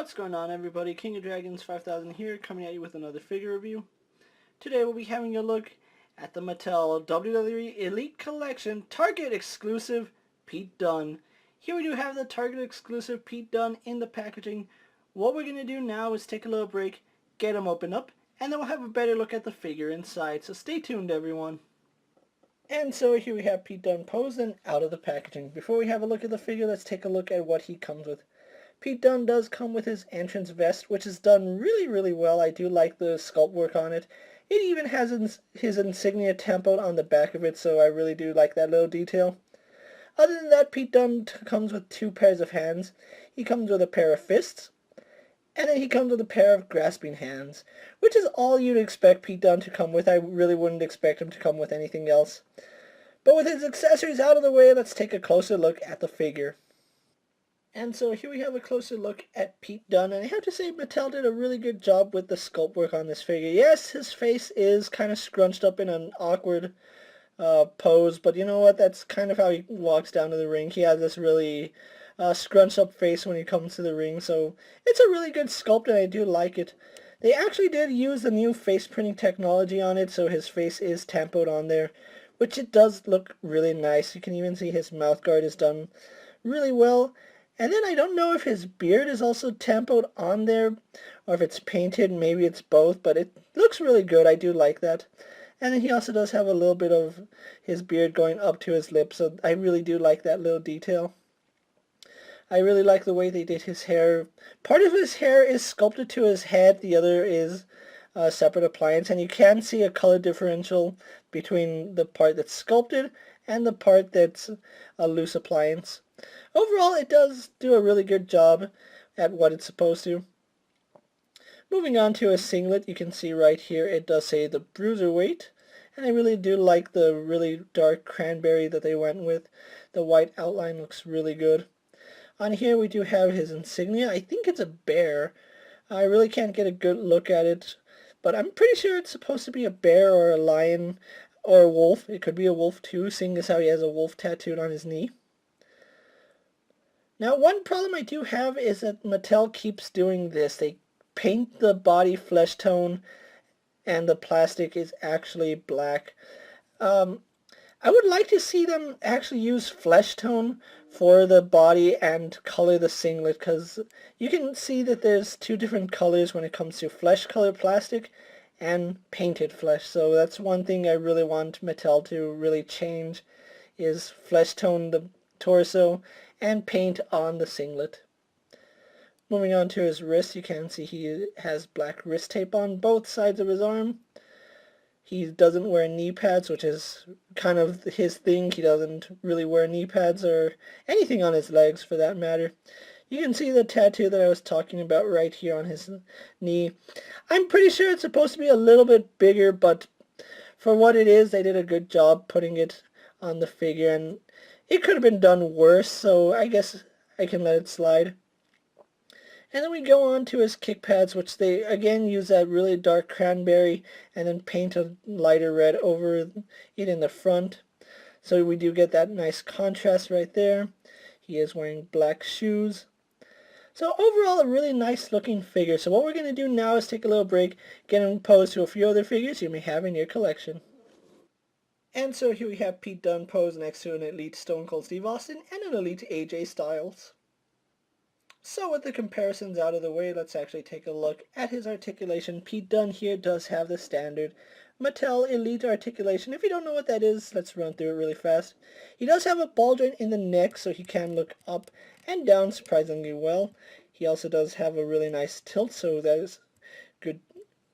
What's going on, everybody? King of Dragons 5000 here, coming at you with another figure review. Today we'll be having a look at the Mattel WWE Elite Collection Target exclusive Pete Dunne. Here we do have the Target exclusive Pete Dunne in the packaging. What we're going to do now is take a little break, get them opened up, and then we'll have a better look at the figure inside. So stay tuned, everyone. And so here we have Pete Dunne posed and out of the packaging. Before we have a look at the figure, let's take a look at what he comes with. Pete Dunne does come with his entrance vest, which is done really well. I do like the sculpt work on it. It even has his insignia template on the back of it, so I really do like that little detail. Other than that, Pete Dunne comes with two pairs of hands. He comes with a pair of fists, and then he comes with a pair of grasping hands, which is all you'd expect Pete Dunne to come with. I really wouldn't expect him to come with anything else. But with his accessories out of the way, let's take a closer look at the figure. And so here we have a closer look at Pete Dunne, and I have to say Mattel did a really good job with the sculpt work on this figure. Yes, his face is kind of scrunched up in an awkward pose, but you know what, that's kind of how he walks down to the ring. He has this really scrunched up face when he comes to the ring, so it's a really good sculpt and I do like it. They actually did use the new face printing technology on it, so his face is tempoed on there, which it does look really nice. You can even see his mouth guard is done really well. And then I don't know if his beard is also tempoed on there, or if it's painted, maybe it's both, but it looks really good. I do like that. And then he also does have a little bit of his beard going up to his lips, so I really do like that little detail. I really like the way they did his hair. Part of his hair is sculpted to his head, the other is a separate appliance, and you can see a color differential between the part that's sculpted and the part that's a loose appliance. Overall, it does do a really good job at what it's supposed to. Moving on to a singlet, you can see right here it does say the Bruiserweight, and I really do like the really dark cranberry that they went with. The white outline looks really good. On here we do have his insignia. I think it's a bear. I really can't get a good look at it, but I'm pretty sure it's supposed to be a bear or a lion or a wolf. It could be a wolf too, seeing as how he has a wolf tattooed on his knee. Now, one problem I do have is that Mattel keeps doing this. They paint the body flesh tone and the plastic is actually black. I would like to see them actually use flesh tone for the body and color the singlet, because you can see that there's two different colors when it comes to flesh color plastic and painted flesh. So that's one thing I really want Mattel to really change, is flesh tone the torso and paint on the singlet. Moving on to his wrist, you can see he has black wrist tape on both sides of his arm. He doesn't wear knee pads, which is kind of his thing. He doesn't really wear knee pads or anything on his legs for that matter. You can see the tattoo that I was talking about right here on his knee. I'm pretty sure it's supposed to be a little bit bigger, but for what it is, they did a good job putting it on the figure, and it could have been done worse, so I guess I can let it slide. And then we go on to his kick pads, which they again use that really dark cranberry and then paint a lighter red over it in the front. So we do get that nice contrast right there. He is wearing black shoes. So overall, a really nice looking figure. So what we're going to do now is take a little break, get him posed to a few other figures you may have in your collection. And so here we have Pete Dunne posed next to an Elite Stone Cold Steve Austin and an Elite AJ Styles. So with the comparisons out of the way, let's actually take a look at his articulation. Pete Dunne here does have the standard Mattel Elite Articulation. If you don't know what that is, let's run through it really fast. He does have a ball joint in the neck, so he can look up and down surprisingly well. He also does have a really nice tilt, so that is good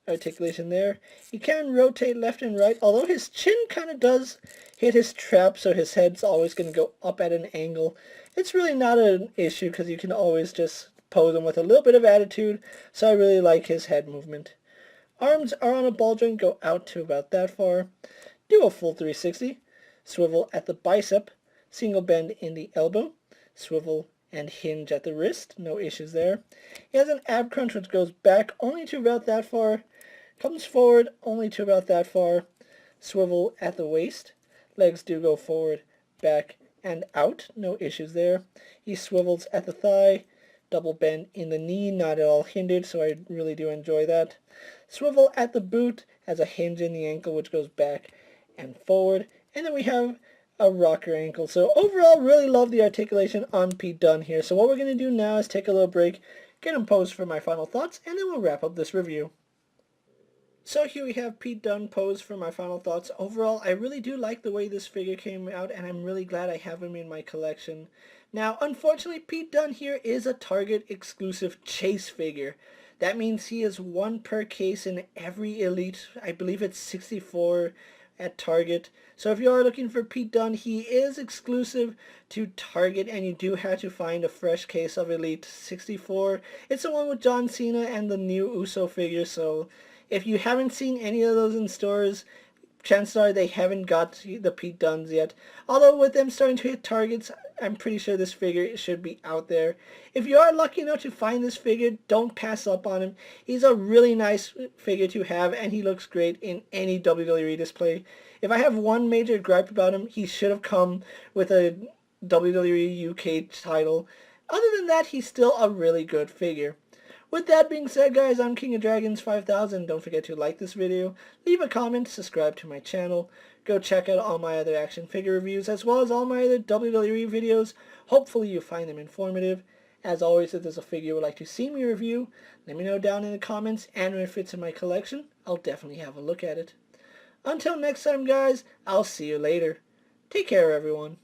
articulation there. He can rotate left and right, although his chin kind of does hit his trap, so his head's always going to go up at an angle. It's really not an issue because you can always just pose him with a little bit of attitude, so I really like his head movement. Arms are on a ball joint, go out to about that far. Do a full 360. Swivel at the bicep. Single bend in the elbow. Swivel and hinge at the wrist. No issues there. He has an ab crunch which goes back only to about that far. Comes forward only to about that far. Swivel at the waist. Legs do go forward, back, and out. No issues there. He swivels at the thigh double bend in the knee, not at all hindered, so I really do enjoy that. Swivel at the boot, has a hinge in the ankle which goes back and forward, and then we have a rocker ankle. So overall, really love the articulation on Pete Dunne here. So what we're going to do now is take a little break, get him posed for my final thoughts, and then we'll wrap up this review. So here we have Pete Dunne posed for my final thoughts. Overall, I really do like the way this figure came out, and I'm really glad I have him in my collection. Now, unfortunately, Pete Dunne here is a Target exclusive chase figure. That means he is one per case in every Elite. I believe it's 64 at Target. So if you are looking for Pete Dunne, he is exclusive to Target, and you do have to find a fresh case of Elite 64. It's the one with John Cena and the new Uso figure, so if you haven't seen any of those in stores, chances are they haven't got the Pete Dunnes yet. Although with them starting to hit Targets, I'm pretty sure this figure should be out there. If you are lucky enough to find this figure, don't pass up on him. He's a really nice figure to have, and he looks great in any WWE display. If I have one major gripe about him, he should have come with a WWE UK title. Other than that, he's still a really good figure. With that being said, guys, I'm King of Dragons 5000. Don't forget to like this video, leave a comment, subscribe to my channel. Go check out all my other action figure reviews as well as all my other WWE videos. Hopefully you find them informative. As always, if there's a figure you would like to see me review, let me know down in the comments, and when it fits in my collection, I'll definitely have a look at it. Until next time, guys, I'll see you later. Take care, everyone.